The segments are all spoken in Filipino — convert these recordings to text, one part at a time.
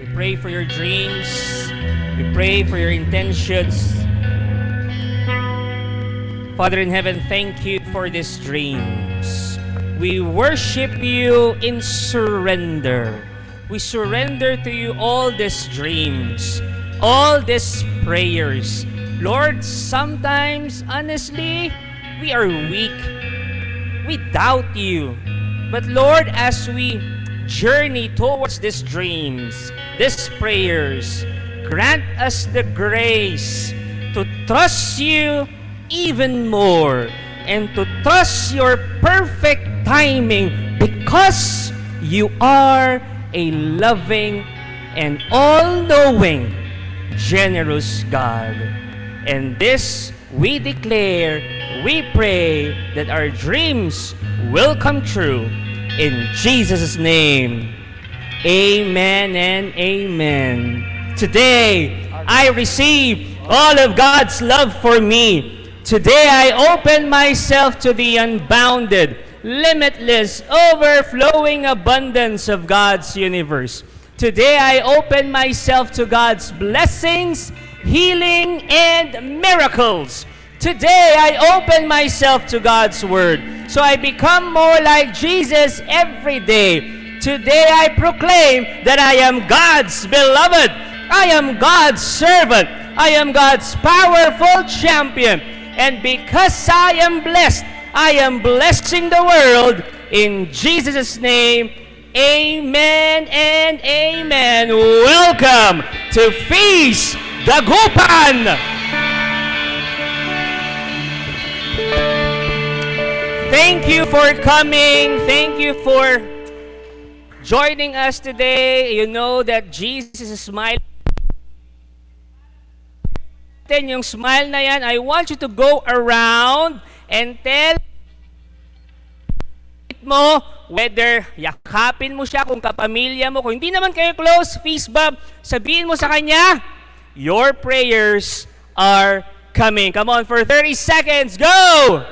We pray for your dreams. We pray for your intentions. Father in heaven, thank you for these dreams. We worship you in surrender. We surrender to you all these dreams, all these prayers. Lord, sometimes, honestly, we are weak. We doubt you. But Lord, as we journey towards these dreams, these prayers, grant us the grace to trust you even more and to trust your perfect timing because you are a loving and all-knowing, generous God. And this we declare, we pray that our dreams will come true. In Jesus' name, amen and amen. Today, I receive all of God's love for me. Today, I open myself to the unbounded, limitless, overflowing abundance of God's universe. Today, I open myself to God's blessings, healing, and miracles. Today, I open myself to God's Word, so I become more like Jesus every day. Today, I proclaim that I am God's beloved. I am God's servant. I am God's powerful champion. And because I am blessing the world. In Jesus' name, amen and amen. Welcome to Feast Dagupan! Thank you for coming. Thank you for joining us today. You know that Jesus is smiling. Yung smile na yan, I want you to go around and tell mo, whether yakapin mo siya, kung kapamilya mo, kung hindi naman kayo close, fist bump, sabihin mo sa kanya, your prayers are coming. Come on, for 30 seconds, go!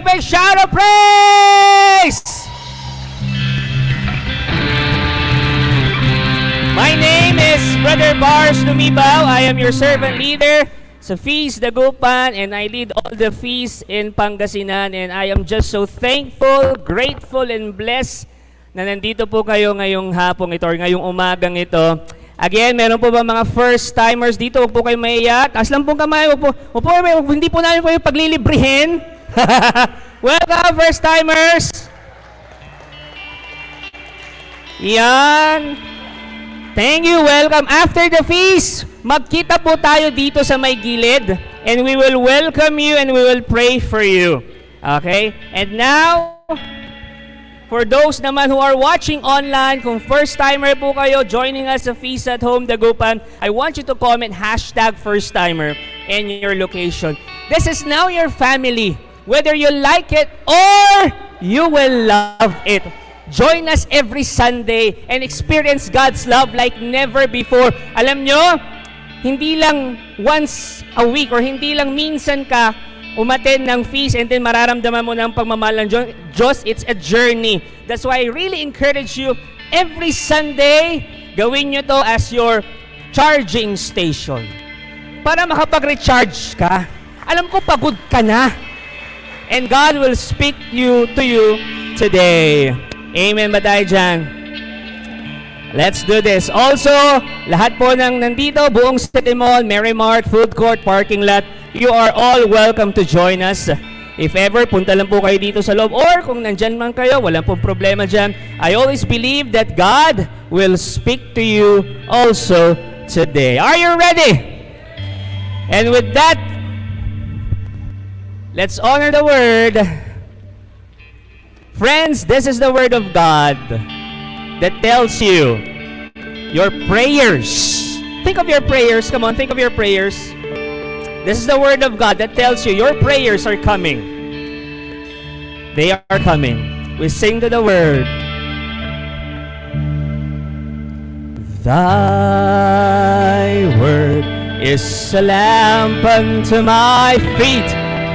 Big shout of praise! My name is Brother Bars Lumibaw. I am your servant leader sa Feast Dagupan, and I lead all the feasts in Pangasinan, and I am just so thankful, grateful, and blessed na nandito po kayo ngayong hapong ito or ngayong umagang ito. Again, meron po ba mga first-timers dito? Huwag po kayo maiyak. Taas lang pong kamay. Hindi po namin po yung paglilibrihin. Welcome, first-timers! Yan. Thank you, welcome. After the feast, magkita po tayo dito sa may gilid, and we will welcome you and we will pray for you. Okay? And now, for those naman who are watching online, kung first-timer po kayo joining us sa Feast at Home Dagupan, I want you to comment #first-timer and your location. This is now your family. Whether you like it or you will love it. Join us every Sunday and experience God's love like never before. Alam nyo, hindi lang once a week or hindi lang minsan ka umattend ng feast and then mararamdaman mo ng pagmamahal ng Diyos. It's a journey. That's why I really encourage you every Sunday, gawin nyo to as your charging station. para makapag-recharge ka. Alam ko, pagod ka na. And God will speak to you today. Amen ba tayo dyan? Let's do this. Also, lahat po ng nandito, buong City Mall, Merrimart, Food Court, Parking Lot, you are all welcome to join us. If ever, punta lang po kayo dito sa loob. Or kung nandyan man kayo, wala pong problema dyan. I always believe that God will speak to you also today. Are you ready? And with that, let's honor the Word. Friends, this is the Word of God that tells you your prayers. Think of your prayers. Come on, think of your prayers. This is the Word of God that tells you your prayers are coming. They are coming. We sing to the Word. Thy Word is a lamp unto my feet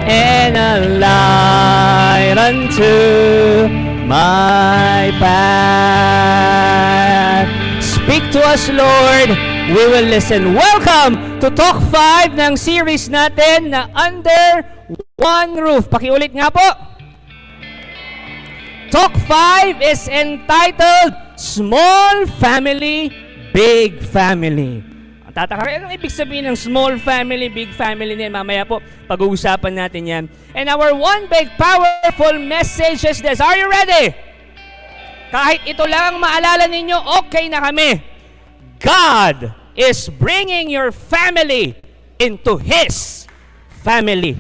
and a light unto my path. Speak to us, Lord. We will listen. Welcome to Talk 5 ng series natin na Under One Roof. Pakiulit nga po. Talk 5 is entitled Small Family, Big Family. Tataka kayo, anong ibig sabihin ng small family, big family niyan? Mamaya po, pag-uusapan natin yan. And our one big powerful message is this. Are you ready? Kahit ito lang maalala ninyo, okay na kami. God is bringing your family into His family.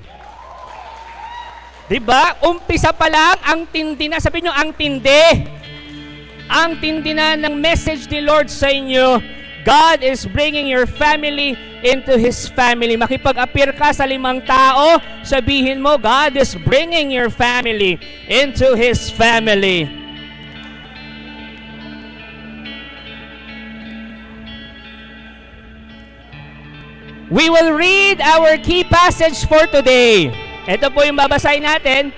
Diba? Umpisa pa lang, ang tindi na. Sabihin nyo, ang tindi. Ang tindi na ng message ni Lord sa inyo. God is bringing your family into His family. Makipag-appear ka sa 5 tao, sabihin mo, God is bringing your family into His family. We will read our key passage for today. Ito po yung babasahin natin.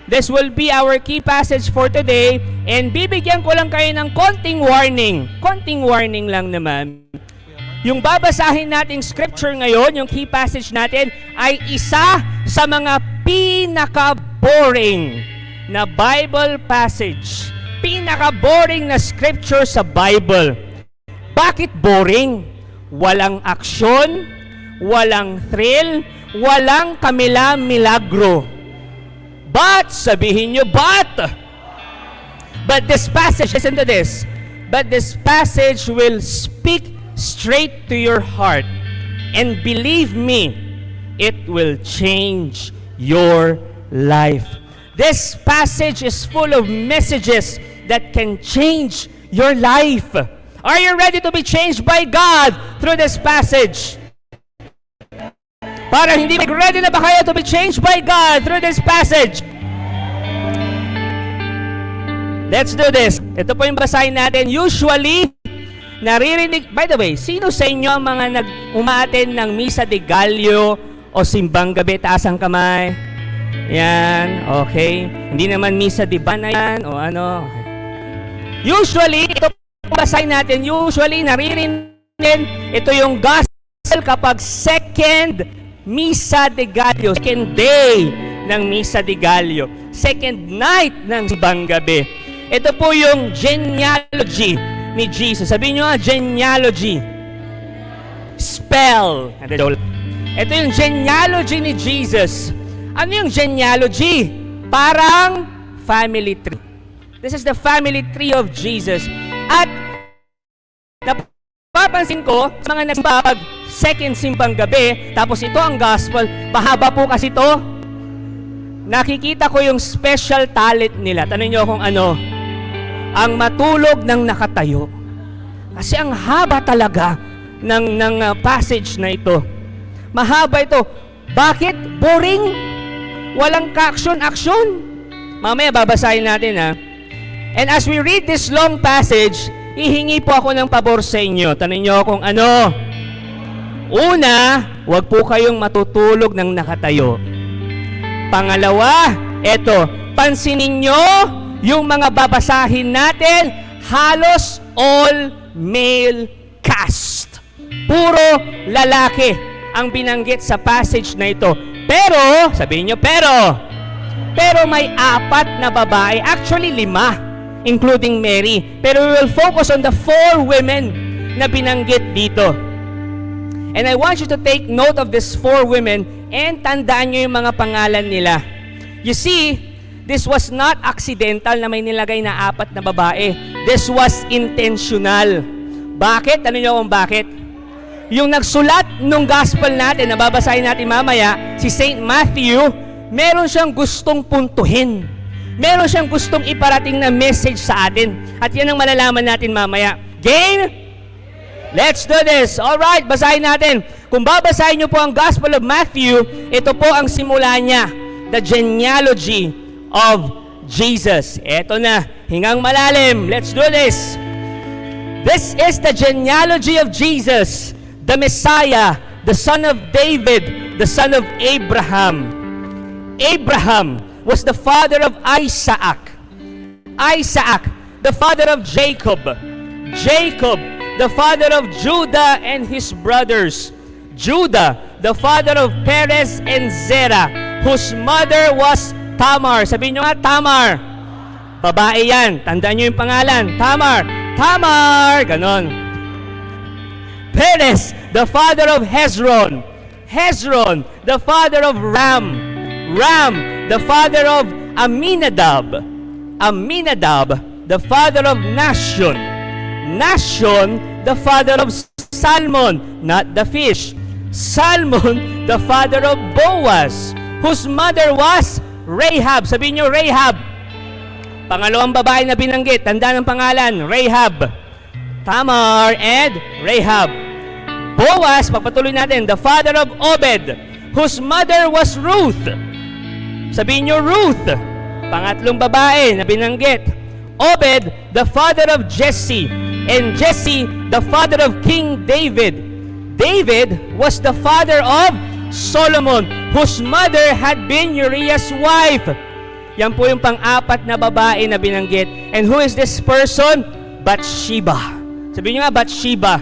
This will be our key passage for today. And bibigyan ko lang kayo ng konting warning. Konting warning lang naman. Yung babasahin nating scripture ngayon, yung key passage natin, ay isa sa mga pinaka-boring na Bible passage. Pinaka-boring na scripture sa Bible. Bakit boring? Walang aksyon, walang thrill, walang kamila-milagro. But, sabihin nyo, but this passage, listen to this, but this passage will speak straight to your heart. And believe me, it will change your life. This passage is full of messages that can change your life. Are you ready to be changed by God through this passage? Para hindi ready na ba kayo to be changed by God through this passage? Let's do this. Ito po yung basahin natin. Usually, naririnig, by the way, sino sa inyo ang mga nag-umaattend ng Misa de Gallo o Simbang Gabi? Taas ang kamay. Yan, okay. Hindi naman Misa de Bana yan o ano. Usually, ito po basahin natin. Usually, naririnig, ito yung gospel kapag second Misa de Gallo, second day ng Misa de Gallo, second night ng Simbang Gabi. Ito po yung genealogy ni Jesus. Sabihin nyo nga, genealogy. Spell. Ito yung genealogy ni Jesus. Ano yung genealogy? Parang family tree. This is the family tree of Jesus. At napapansin ko, sa mga nagsambag, second Simbang Gabi, tapos ito ang gospel, mahaba po kasi ito. Nakikita ko yung special talent nila. Tanong nyo kung ano? Ang matulog ng nakatayo. Kasi ang haba talaga ng passage na ito. Mahaba ito. Bakit? Boring. Walang ka-action-action. Mamaya babasahin natin ha. And as we read this long passage, hihingi po ako ng pabor sa inyo. Tanong nyo kung ano? Una, huwag po kayong matutulog ng nakatayo. Pangalawa, eto, pansinin nyo yung mga babasahin natin, halos all male cast. Puro lalaki. ang binanggit sa passage na ito. Pero, sabihin nyo, pero may 4 na babae, actually 5, including Mary. Pero we will focus on the 4 women na binanggit dito. And I want you to take note of these 4 women and tandaan nyo yung mga pangalan nila. You see, this was not accidental na may nilagay na 4 na babae. This was intentional. Bakit? Ano nyo kung bakit? Yung nagsulat nung gospel natin, nababasahin natin mamaya, si Saint Matthew, meron siyang gustong puntuhin. Meron siyang gustong iparating na message sa atin. At yan ang malalaman natin mamaya. Game? Let's do this. Alright, basahin natin. Kung babasahin nyo po ang Gospel of Matthew, ito po ang simula niya. The genealogy of Jesus. Ito na, hingang malalim. Let's do this. This is the genealogy of Jesus, the Messiah, the son of David, the son of Abraham. Abraham was the father of Isaac. Isaac, the father of Jacob. Jacob, the father of Judah and his brothers. Judah, the father of Perez and Zerah, whose mother was Tamar. Sabihin nyo nga, Tamar. Babae yan. Tandaan nyo yung pangalan. Tamar. Tamar. Ganon. Perez, the father of Hezron. Hezron, the father of Ram. Ram, the father of Aminadab. Aminadab, the father of Nashon. Nashon, the father of Salmon, not the fish. Salmon, the father of Boaz, whose mother was Rahab. Sabihin nyo, Rahab. Pangalawang babae na binanggit, tanda ng pangalan, Rahab. Tamar and Rahab. Boaz, papatuloy natin, the father of Obed, whose mother was Ruth. Sabihin nyo, Ruth. Pangatlong babae na binanggit. Obed, the father of Jesse. And Jesse, the father of King David. David was the father of Solomon, whose mother had been Uriah's wife. Yan po yung pang-4 na babae na binanggit. And who is this person? Bathsheba. Sabihin nyo nga, Bathsheba.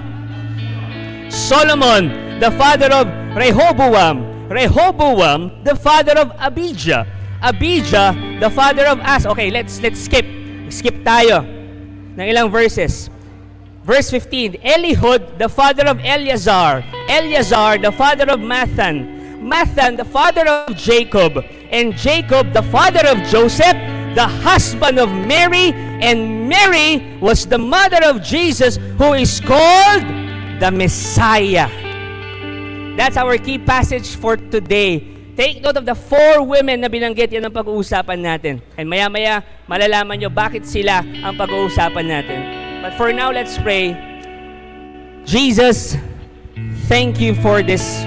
Solomon, the father of Rehoboam. Rehoboam, the father of Abijah. Abijah, the father of Asa. Okay, let's skip. Skip tayo ng ilang verses. Verse 15, Elihud, the father of Eleazar. Eleazar, the father of Mathan. Mathan, the father of Jacob. And Jacob, the father of Joseph, the husband of Mary. And Mary was the mother of Jesus, who is called the Messiah. That's our key passage for today. Take note of the 4 women na binanggit, yan ang pag-uusapan natin. And maya-maya, malalaman nyo bakit sila ang pag-uusapan natin. But for now, let's pray. Jesus, thank you for this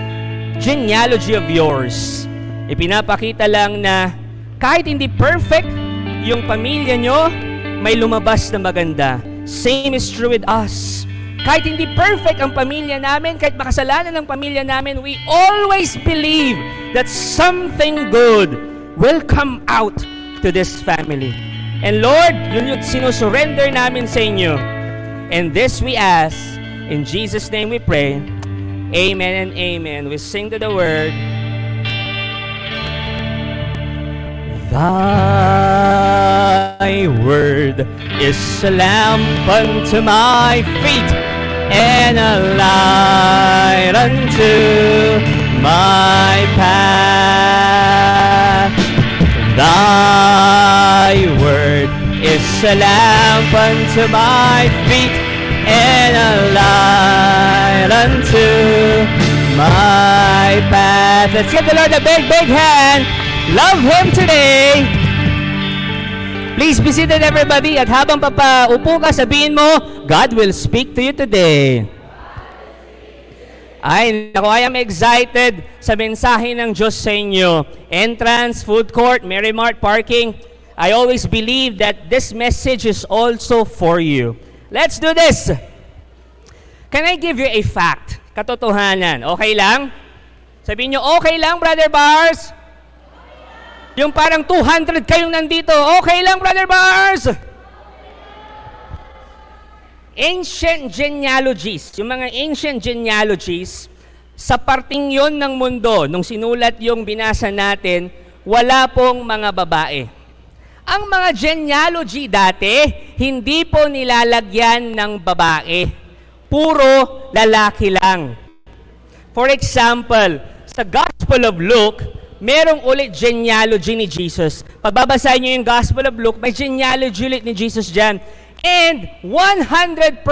genealogy of yours. Ipinapakita lang na kahit hindi perfect yung pamilya nyo, may lumabas na maganda. Same is true with us. Kahit hindi perfect ang pamilya namin, kahit makasalanan ng pamilya namin, we always believe that something good will come out to this family. And Lord, yun yung sinusurrender namin sa inyo. And this we ask, in Jesus' name we pray. Amen and amen. We sing to the word. Thy word is a lamp unto my feet, and a light unto my path. Thy word is a lamp unto my feet, and a light unto my path. Let's give the Lord a big, big hand. Love Him today. Please be seated, everybody. At habang papaupo ka, sabihin mo, God will speak to you today. Ay, naku, I am excited sa mensahe ng Diyos sa inyo. Entrance, food court, Mary Mart, parking. I always believe that this message is also for you. Let's do this. Can I give you a fact? Katotohanan. Okay lang? Sabihin nyo, okay lang, Brother Bars? Yung parang 200 kayong nandito, okay lang, Brother Bars? Ancient genealogies, yung mga ancient genealogies, Sa parting yon ng mundo, nung sinulat yung binasa natin, wala pong mga babae. Ang mga genealogy dati, hindi po nilalagyan ng babae. Puro lalaki lang. For example, sa Gospel of Luke, merong ulit genealogy ni Jesus. Pagbabasahin niyo yung Gospel of Luke, may genealogy ulit ni Jesus dyan. And 100%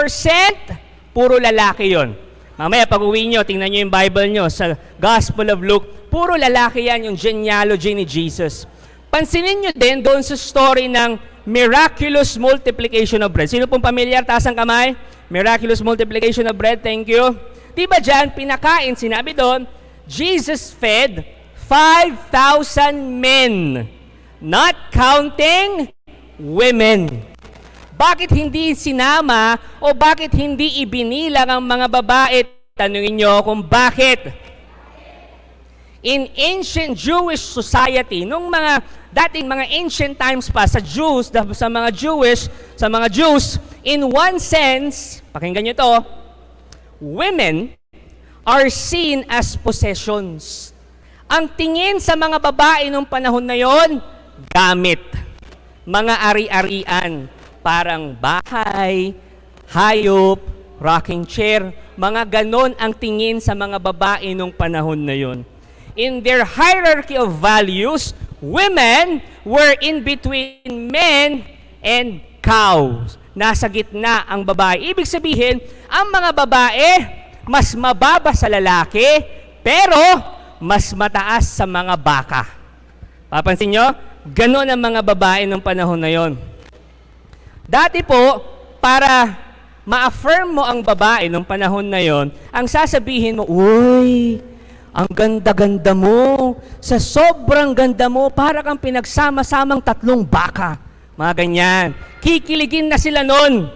puro lalaki yon. Mamaya pag uwi nyo, tingnan nyo yung Bible nyo sa Gospel of Luke, puro lalaki yan yung genealogy ni Jesus. Pansinin nyo din doon sa story ng miraculous multiplication of bread. Sino pong pamilyar? Taas ang kamay. Miraculous multiplication of bread, thank you. Diba dyan, pinakain, sinabi doon, Jesus fed 5,000 men, not counting women. Bakit hindi sinama o bakit hindi ibinilang ang mga babae? Tanungin nyo kung bakit. In ancient Jewish society, nung mga dating mga ancient times pa sa Jews, sa mga Jews, in one sense, pakinggan nyo to, women are seen as possessions. Ang tingin sa mga babae nung panahon na yon, gamit, mga ari-arian, parang bahay, hayop, rocking chair, mga ganon ang tingin sa mga babae nung panahon na yon. In their hierarchy of values, women were in between men and cows. Nasa gitna ang babae. Ibig sabihin, ang mga babae, mas mababa sa lalaki, pero mas mataas sa mga baka. Papansin nyo? Ganon ang mga babae nung panahon na yon. Dati po, para ma-affirm mo ang babae nung panahon na yon, ang sasabihin mo, uy, ang ganda-ganda mo, sa sobrang ganda mo, para kang pinagsama-samang 3 baka. Mga ganyan. Kikiligin na sila nun.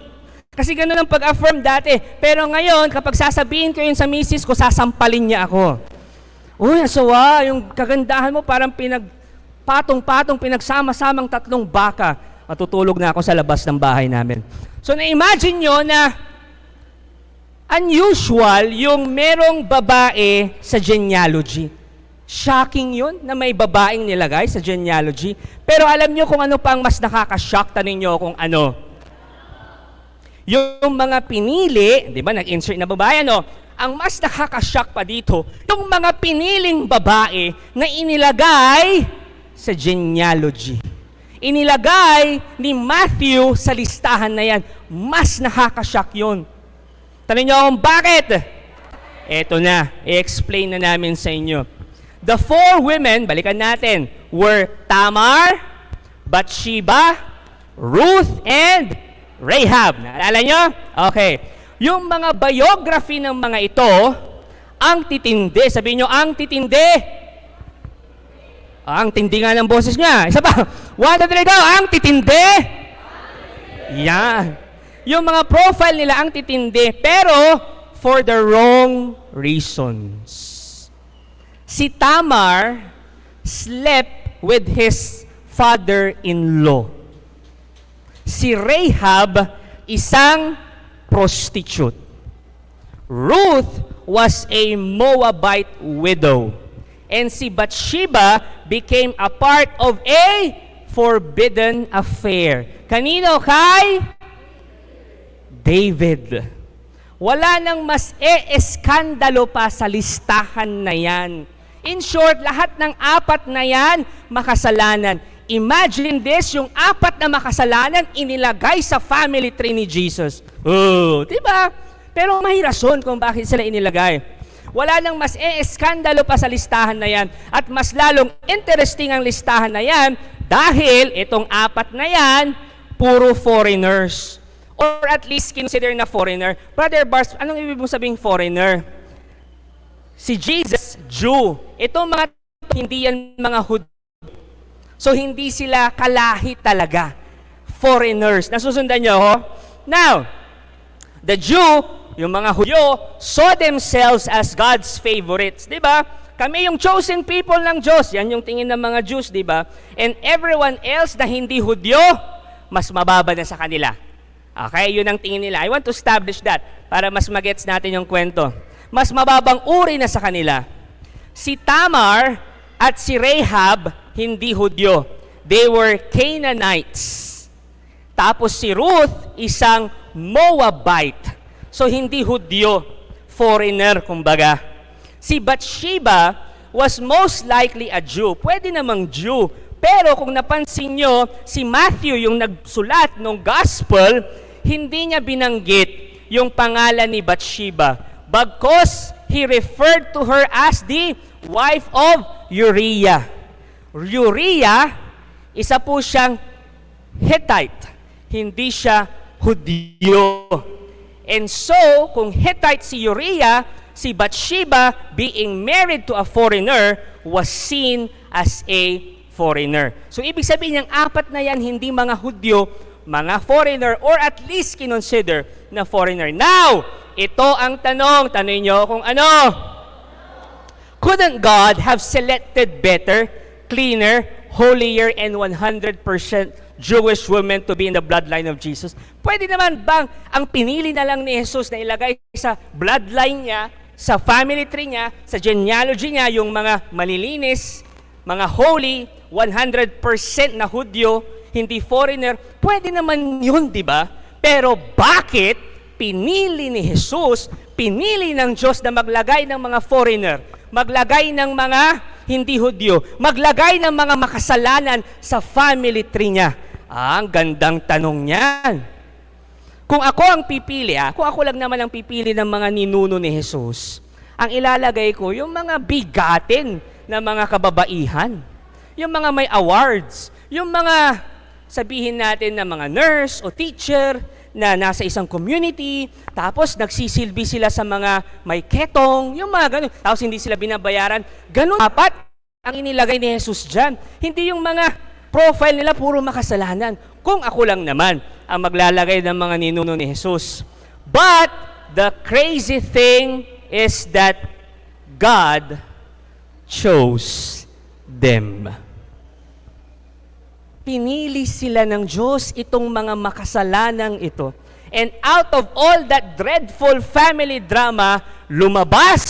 Kasi ganun ang pag-affirm dati. Pero ngayon, kapag sasabihin ko yun sa misis ko, sasampalin niya ako. Uy, asawa, yung kagandahan mo parang patong-patong pinagsama-samang 3 baka. Matutulog na ako sa labas ng bahay namin. So, na-imagine nyo na unusual yung merong babae sa genealogy. Shocking yun na may babaeng nilagay sa genealogy. Pero alam nyo kung ano pang mas nakaka-shock, tanong nyo kung ano. Yung mga pinili, di ba, nag-insert na babae, ano? Ang mas nakaka-shock pa dito, yung mga piniling babae na inilagay sa genealogy. Inilagay ni Matthew sa listahan na yan. Mas nakaka-shock yun. Tanong nyo kung bakit? Eto na, i-explain na namin sa inyo. The 4 women, balikan natin, were Tamar, Bathsheba, Ruth, and Rahab. Naalala nyo? Okay. Yung mga biography ng mga ito, ang titindi. Sabihin nyo, ang titindi. Ang tindi nga ng boses niya. Isa pa. 1, 2, 3, go. Ang titindi. Yan. Yung mga profile nila ang titindi, pero for the wrong reasons. Si Tamar slept with his father-in-law. Si Rahab, isang prostitute. Ruth was a Moabite widow. And si Bathsheba became a part of a forbidden affair. Kanino? Kay David. Wala nang mas eskandalo pa sa listahan na yan. In short, lahat ng 4 na yan, makasalanan. Imagine this, yung 4 na makasalanan, inilagay sa family tree ni Jesus. Oh, diba? Pero may rason kung bakit sila inilagay. Wala nang mas eskandalo pa sa listahan na yan. At mas lalong interesting ang listahan na yan dahil itong 4 na yan, puro foreigners. Or at least consider na foreigner. Brother Bars, anong ibig mong sabing foreigner? Si Jesus, Jew. Itong mga hindi yan mga Hudyo. So hindi sila kalahi talaga. Foreigners. Nasusundan nyo, ho? Now, the Jew, yung mga Hudyo, saw themselves as God's favorites. Diba? Kami yung chosen people ng Diyos. Yan yung tingin ng mga Jews, diba? And everyone else na hindi Hudyo, mas mababa na sa kanila. Okay, yun ang tingin nila. I want to establish that para mas magets natin yung kwento. mas mababang uri na sa kanila. Si Tamar at si Rahab, hindi Hudyo. They were Canaanites. Tapos si Ruth, isang Moabite. So hindi Hudyo, foreigner kumbaga. Si Bathsheba was most likely a Jew. Pwede namang Jew. Pero kung napansin nyo, si Matthew, yung nagsulat ng gospel, hindi niya binanggit yung pangalan ni Bathsheba. Bagkus, he referred to her as the wife of Uriah. Uriah, isa po siyang Hittite. Hindi siya Hudyo. And so, kung Hittite si Uriah, si Bathsheba, being married to a foreigner, was seen as a foreigner. So, ibig sabihin ng apat na yan, hindi mga Hudyo, mga foreigner, or at least kinonsider na foreigner. Now, ito ang tanong. Tanong nyo kung ano? Couldn't God have selected better, cleaner, holier, and 100% Jewish women to be in the bloodline of Jesus? Pwede naman bang ang pinili na lang ni Jesus na ilagay sa bloodline niya, sa family tree niya, sa genealogy niya, yung mga malilinis, mga holy, 100% na Hudyo, hindi foreigner? Pwede naman yun, di ba? Pero bakit pinili ni Jesus, pinili ng Diyos na maglagay ng mga foreigner, maglagay ng mga hindi Hudyo, maglagay ng mga makasalanan sa family tree niya? Ang gandang tanong niyan. Kung ako ang pipili, kung ako lang naman ang pipili ng mga ninuno ni Jesus, ang ilalagay ko yung mga bigatin na mga kababaihan, yung mga may awards, yung mga sabihin natin na mga nurse o teacher na nasa isang community, tapos nagsisilbi sila sa mga may ketong, yung mga ganun, tapos hindi sila binabayaran. Ganun dapat ang inilagay ni Jesus dyan. Hindi yung mga profile nila puro makasalanan. Kung ako lang naman ang maglalagay ng mga ninuno ni Jesus. But the crazy thing is that God chose them. Pinili sila ng Diyos itong mga makasalanang ito. And out of all that dreadful family drama, lumabas,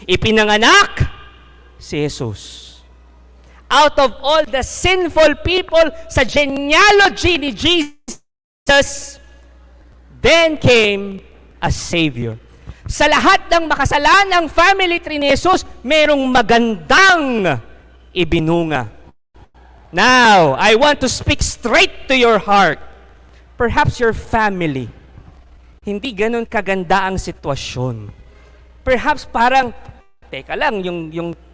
ipinanganak si Jesus. Out of all the sinful people sa genealogy ni Jesus, then came a Savior. Sa lahat ng makasalanang family tree ni Jesus, merong magandang ibinunga. Now, I want to speak straight to your heart. Perhaps your family, hindi ganun kaganda ang sitwasyon. Perhaps parang, teka lang,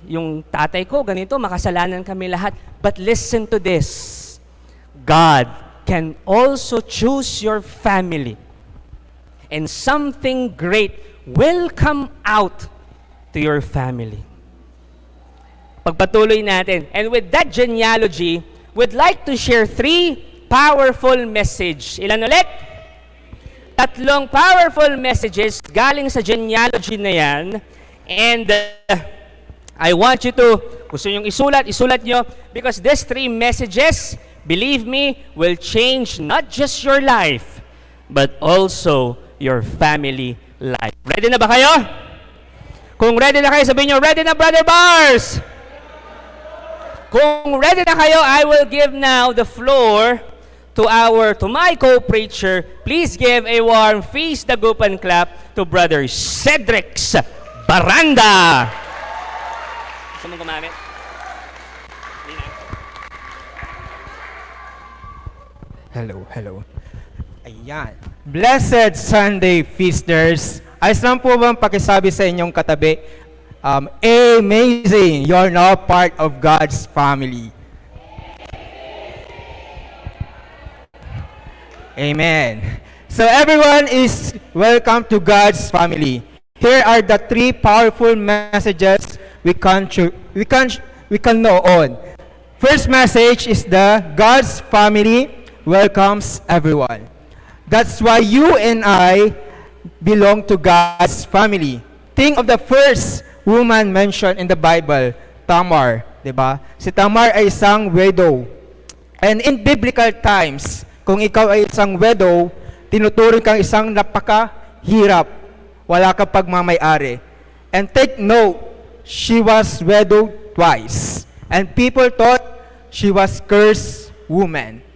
yung tatay ko, ganito, makasalanan kami lahat. But listen to this. God can also choose your family. And something great will come out to your family. Pagpatuloy natin. And with that genealogy, we'd like to share 3 powerful message. Ilan ulit? 3 powerful messages galing sa genealogy na yan. And I want you to, gusto nyo isulat nyo, because these 3 messages, believe me, will change not just your life, but also your family life. Ready na ba kayo? Kung ready na kayo, sabihin nyo, ready na, Brother Bars! Kung ready na kayo, I will give now the floor to my co-preacher. Please give a warm feast, dagupan clap to Brother Cedric Baranda. Gusto mong gumamit? Hello. Ayan. Blessed Sunday Feasters. Ayos lang po bang pakisabi sa inyong katabi? Amazing! You're now part of God's family. Amen. So everyone is welcome to God's family. Here are the 3 powerful messages we can know on. First message is the God's family welcomes everyone. That's why you and I belong to God's family. Think of the first woman mentioned in the Bible, Tamar, di ba? Si Tamar ay isang widow. And in biblical times, kung ikaw ay isang widow, tinuturing kang isang napakahirap wala kang pagmamayari. And take note, she was widowed twice. And people thought she was cursed woman.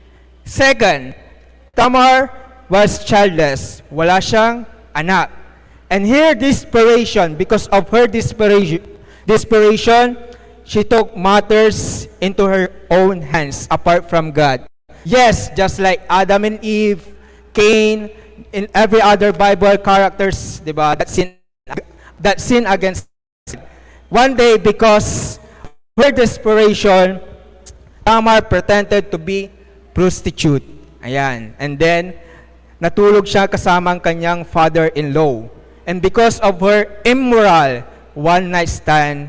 Second, Tamar was childless. Wala siyang anak. And here, desperation, because of her desperation, she took matters into her own hands apart from God. Yes, just like Adam and Eve, Cain, in every other Bible characters, diba, that sin against God. One day, because her desperation, Tamar pretended to be prostitute. Ayan. And then, natulog siya kasama ang kanyang father-in-law. And because of her immoral one-night stand,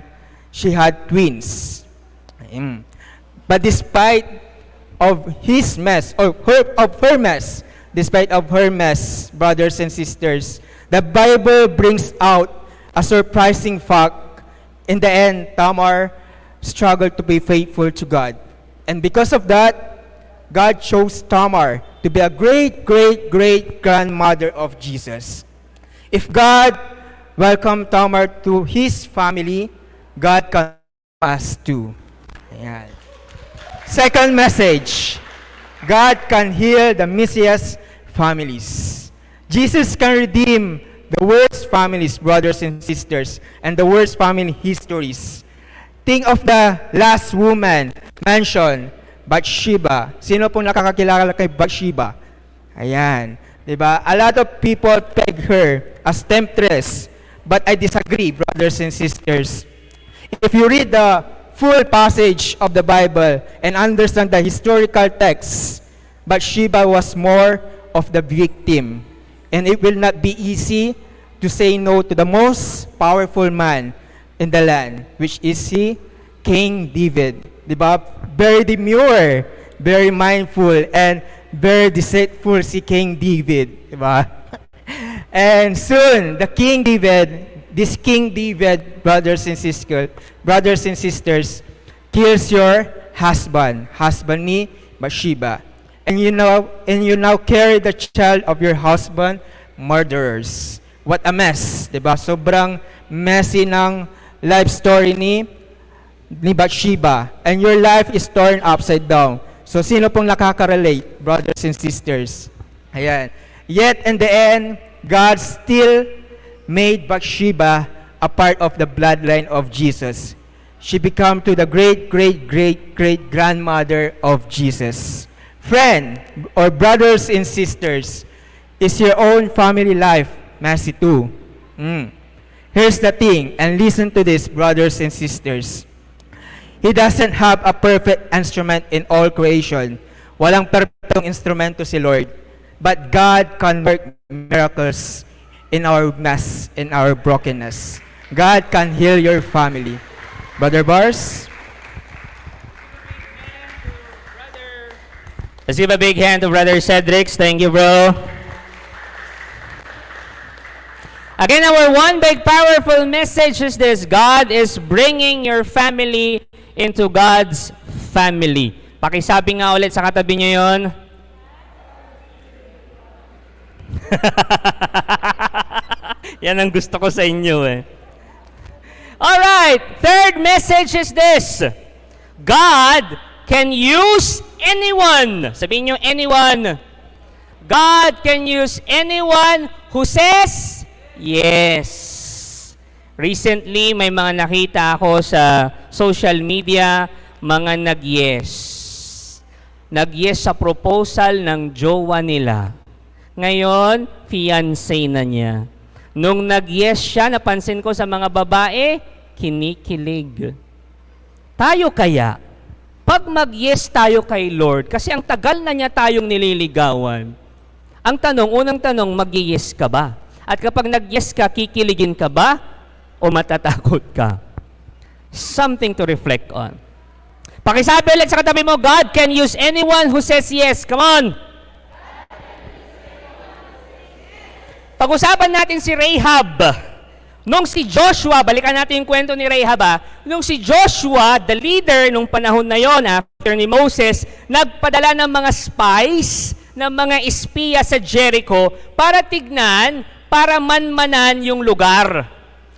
she had twins. But despite of his mess, despite of her mess, brothers and sisters, the Bible brings out a surprising fact. In the end, Tamar struggled to be faithful to God. And because of that, God chose Tamar to be a great-great-great-grandmother of Jesus. If God welcomed Tamar to His family, God can us too. Ayan. Second message, God can heal the messiest families. Jesus can redeem the worst families, brothers and sisters, and the worst family histories. Think of the last woman mentioned, Bathsheba. Sino pong nakakakilala kay Bathsheba? Ayan. Diba? A lot of people peg her as temptress, but I disagree, brothers and sisters. If you read the full passage of the Bible and understand the historical text, Bathsheba was more of the victim. And it will not be easy to say no to the most powerful man in the land, which is King David. Diba? Very demure, very mindful, and very deceitful King David. Diba? And soon, this King David, brothers and sisters, kills your husband ni Bathsheba. And you now carry the child of your husband, murderers. What a mess, 'di ba? Sobrang messy ng life story ni Bathsheba, and your life is torn upside down. So sino pong nakaka-relate, brothers and sisters? Ayan. Yet in the end, God still made Bathsheba a part of the bloodline of Jesus. She became to the great-great-great-great-grandmother of Jesus. Friend, or brothers and sisters, is your own family life messy too? Here's the thing, and listen to this, brothers and sisters. He doesn't have a perfect instrument in all creation. Walang perfectong instrumento si Lord. But God can work miracles in our mess, in our brokenness. God can heal your family. Brother Bars? Let's give a big hand to Brother Cedric. Thank you, bro. Again, our one big powerful message is this: God is bringing your family into God's family. Pakisabi nga ulit sa katabi niyo yun. Yan ang gusto ko sa inyo eh. Alright, third message is this: God can use anyone. Sabihin niyo, anyone. God can use anyone who says yes. Recently, may mga nakita ako sa social media, mga nag-yes. Nag-yes sa proposal ng jowa nila. Ngayon, fiancé na niya. Nung nag-yes siya, napansin ko sa mga babae, kinikilig. Tayo kaya, pag mag-yes tayo kay Lord, kasi ang tagal na niya tayong nililigawan, ang tanong, unang tanong, mag-yes ka ba? At kapag nag-yes ka, kikiligin ka ba? O matatakot ka? Something to reflect on. Pakisabi ulit sa katabi mo, God can use anyone who says yes. Come on! Pag-usapan natin si Rahab. Nung si Joshua, balikan natin yung kwento ni Rahab. Nung si Joshua, the leader nung panahon na yon, after ni Moses, nagpadala ng mga spies, ng mga espiya sa Jericho para tignan para manmanan yung lugar.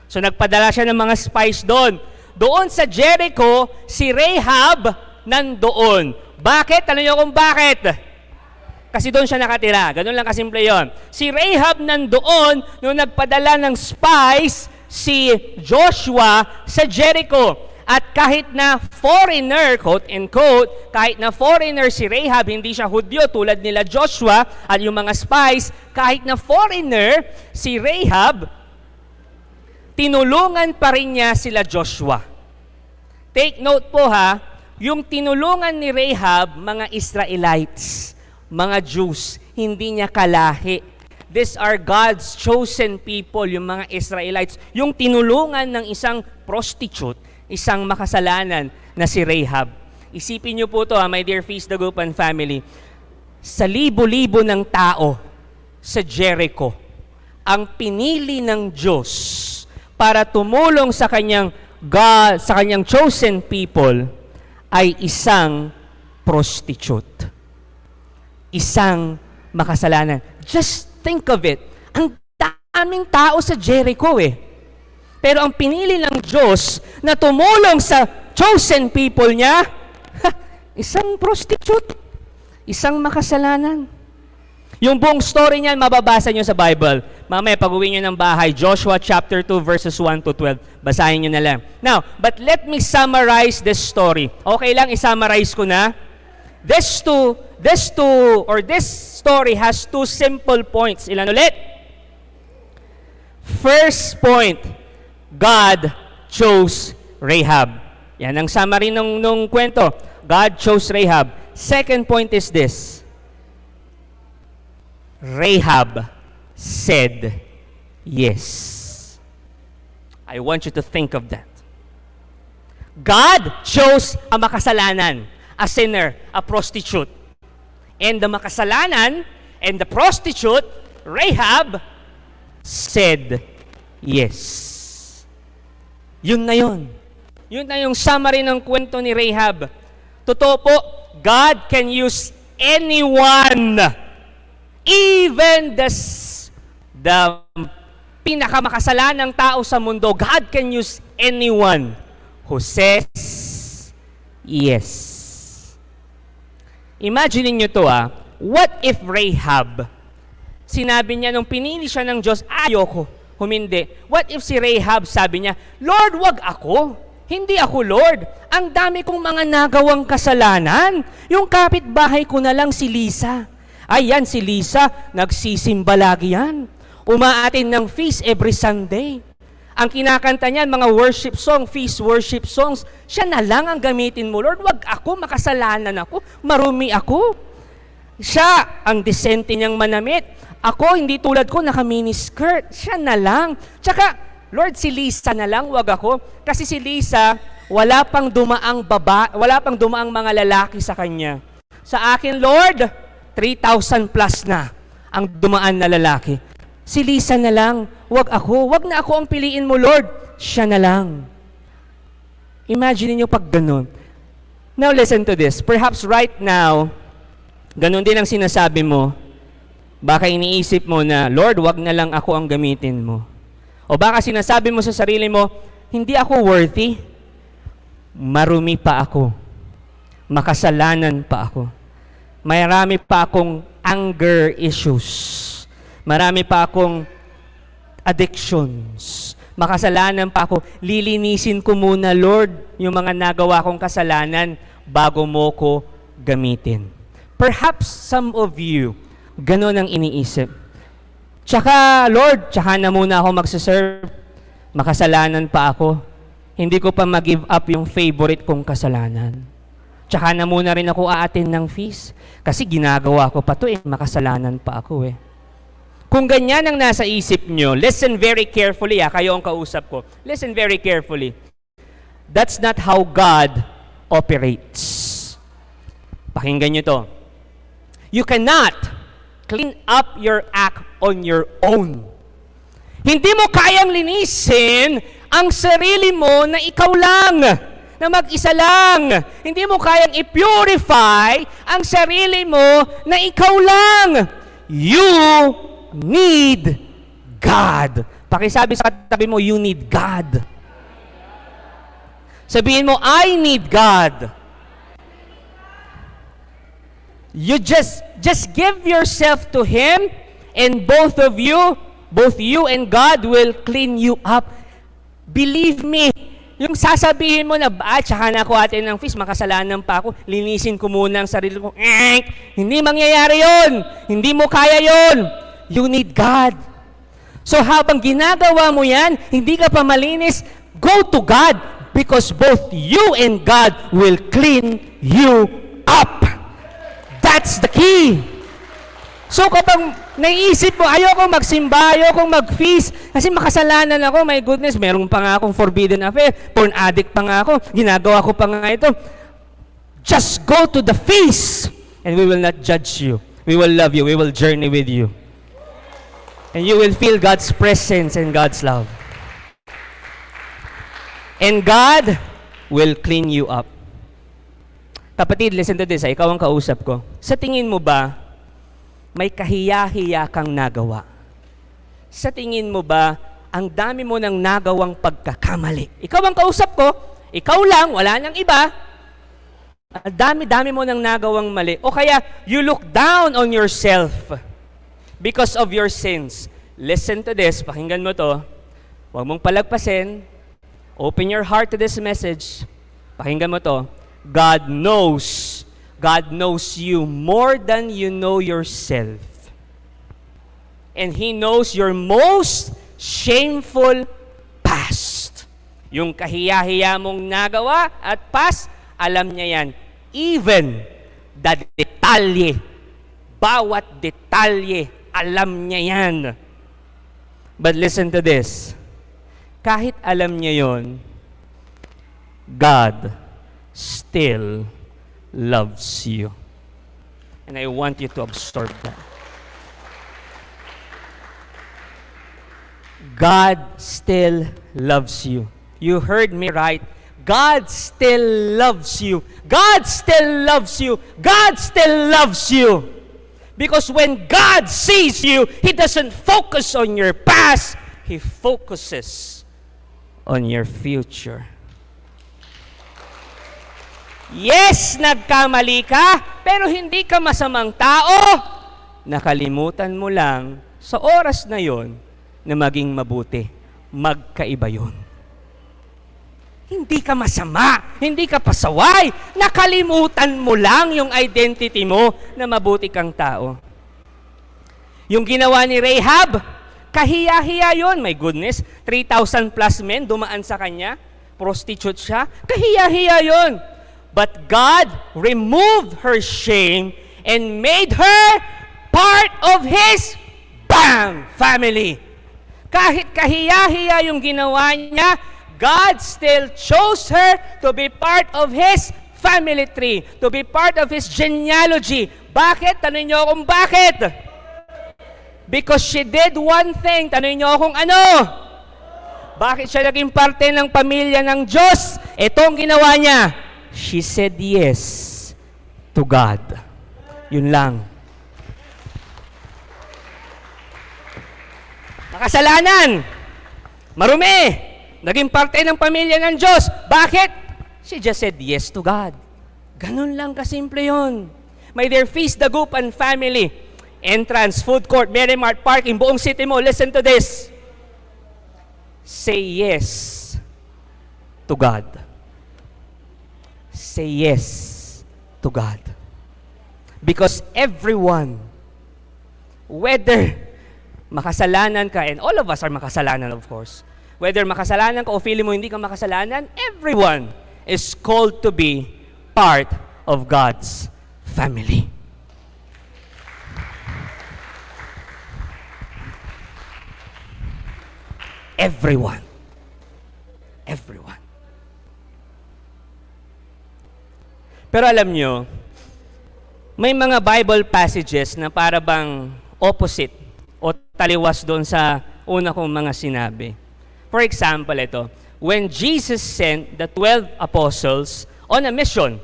So nagpadala siya ng mga spies doon. Doon sa Jericho, si Rahab nandoon. Bakit? Tanong niyo kung bakit? Kasi doon siya nakatira. Ganun lang kasimple yon. Si Rahab nandoon nung nagpadala ng spies si Joshua sa Jericho. At kahit na foreigner, quote and quote, kahit na foreigner si Rahab, hindi siya Hudyo tulad nila Joshua at yung mga spies, kahit na foreigner si Rahab, tinulungan pa rin niya sila Joshua. Take note po ha, yung tinulungan ni Rahab, mga Israelites, mga Jews, hindi niya kalahi. These are God's chosen people, yung mga Israelites. Yung tinulungan ng isang prostitute, isang makasalanan na si Rahab. Isipin niyo po to my dear Feast the Gupan family. Sa libo-libo ng tao sa Jericho, ang pinili ng Diyos para tumulong sa kanyang God, sa kanyang chosen people, ay isang prostitute. Isang makasalanan. Just think of it. Ang daming tao sa Jericho Pero ang pinili ng Diyos na tumulong sa chosen people niya, isang prostitute. Isang makasalanan. Yung buong story niyan, mababasa nyo sa Bible. Mamaya, pag-uwi nyo ng bahay, Joshua chapter 2, verses 1 to 12. Basahin nyo na lang. Now, but let me summarize this story. Okay lang, isummarize ko na. This story has two simple points. Ilan ulit? First point, God chose Rahab. Yan ang summary nung kwento. God chose Rahab. Second point is this. Rahab said yes. I want you to think of that. God chose a makasalanan, a sinner, a prostitute. And the makasalanan and the prostitute, Rahab, said yes. Yun na yun. Yun na yung summary ng kwento ni Rahab. Totoo po, God can use anyone. Even the pinakamakasalanang tao sa mundo, God can use anyone who says yes. Imagine niyo to what if Rahab, sinabi niya nung pinili siya ng Diyos, ayoko, humindi. What if si Rahab sabi niya, Lord, wag ako. Hindi ako, Lord. Ang dami kong mga nagawang kasalanan. Yung kapitbahay ko na lang si Lisa. Ayan, si Lisa, nagsisimba lagi yan. Umaatin ng feast every Sunday. Ang kinakanta niyan, mga worship song, feast worship songs, siya na lang ang gamitin mo, Lord. Wag ako, makasalanan ako, marumi ako. Siya, ang disente niyang manamit. Ako, hindi tulad ko, naka-miniskirt. Siya na lang. Tsaka, Lord, si Lisa na lang, wag ako. Kasi si Lisa, wala pang dumaang mga lalaki sa kanya. Sa akin, Lord, 3,000 plus na ang dumaan na lalaki. Si Lisa na lang, wag ako. Wag na ako ang piliin mo, Lord. Siya na lang. Imagine niyo pag ganun. Now listen to this. Perhaps right now, ganun din ang sinasabi mo. Baka iniisip mo na, Lord, wag na lang ako ang gamitin mo. O baka sinasabi mo sa sarili mo, hindi ako worthy. Marumi pa ako. Makasalanan pa ako. Marami pa akong anger issues. Marami pa akong addictions. Makasalanan pa ako. Lilinisin ko muna, Lord, yung mga nagawa kong kasalanan bago mo ko gamitin. Perhaps some of you, ganun ang iniisip. Tsaka, Lord, tsaka na muna ako magsaserve. Makasalanan pa ako. Hindi ko pa mag-give up yung favorite kong kasalanan. Tsaka na muna rin ako aatin ng feast. Kasi ginagawa ko pa to makasalanan pa ako Kung ganyan ang nasa isip nyo, listen very carefully kayo ang kausap ko. Listen very carefully. That's not how God operates. Pakinggan nyo to. You cannot clean up your act on your own. Hindi mo kayang linisin ang sarili mo na ikaw lang. Na mag-isa lang. Hindi mo kayang i-purify ang sarili mo na ikaw lang. You need God. Pakisabi sa katabi mo, you need God. Sabihin mo, I need God. You just give yourself to Him, and both you and God will clean you up. Believe me, yung sasabihin mo na, tsaka na ako atin ng feast, makasalanan pa ako, linisin ko muna ang sarili ko. Hindi mangyayari yon. Hindi mo kaya yon. You need God. So habang ginagawa mo yan, hindi ka pa malinis, go to God because both you and God will clean you up. That's the key. So kapag naiisip mo, ayoko magsimba, ayoko mag-feast, kasi makasalanan ako, my goodness, meron pa nga akong forbidden affair, porn addict pa nga ako, ginagawa ko pa nga ito. Just go to the feast, and we will not judge you. We will love you. We will journey with you. And you will feel God's presence and God's love. And God will clean you up. Kapatid, listen to this. Ikaw ang kausap ko. Sa tingin mo ba, may kahiya-hiya kang nagawa? Sa tingin mo ba, ang dami mo nang nagawang pagkakamali? Ikaw ang kausap ko, ikaw lang, wala nang iba. Ang dami-dami mo nang nagawang mali. O kaya, you look down on yourself because of your sins. Listen to this, pakinggan mo to. Huwag mong palagpasin. Open your heart to this message. Pakinggan mo to. God knows you more than you know yourself. And He knows your most shameful past. Yung kahiya-hiya mong nagawa at past, alam niya yan. Even the detalye, bawat detalye, alam niya yan. But listen to this. Kahit alam niya yon, God still loves you. And I want you to absorb that. God still loves you. You heard me right. God still loves you. God still loves you. God still loves you. Because when God sees you, He doesn't focus on your past. He focuses on your future. Yes, nagkamali ka, pero hindi ka masamang tao. Nakalimutan mo lang sa oras na yon na maging mabuti. Magkaiba yon. Hindi ka masama, hindi ka pasaway. Nakalimutan mo lang yung identity mo na mabuti kang tao. Yung ginawa ni Rahab, kahiya-hiya yon. My goodness, 3,000 plus men dumaan sa kanya. Prostitute siya. Kahiya-hiya yon. But God removed her shame and made her part of His family. Kahit kahiya-hiya yung ginawa niya, God still chose her to be part of His family tree, to be part of His genealogy. Bakit? Tanungin niyo akong bakit? Because she did one thing. Tanungin niyo akong ano? Bakit siya naging parte ng pamilya ng Diyos? Ito ang ginawa niya. She said yes to God. Yun lang. Makasalanan. Marumi. Naging parte ng pamilya ng Diyos. Bakit? She just said yes to God. Ganun lang kasimple yun. May dear Feast the Gupan family. Entrance, food court, Merrimart, parking, buong city mo. Listen to this. Say yes to God. Say yes to God. Because everyone, whether makasalanan ka, and all of us are makasalanan of course, whether makasalanan ka o feeling mo hindi ka makasalanan, everyone is called to be part of God's family. Everyone. Everyone. Pero alam nyo, may mga Bible passages na para bang opposite o taliwas doon sa una kong mga sinabi. For example, ito, when Jesus sent the 12 apostles on a mission,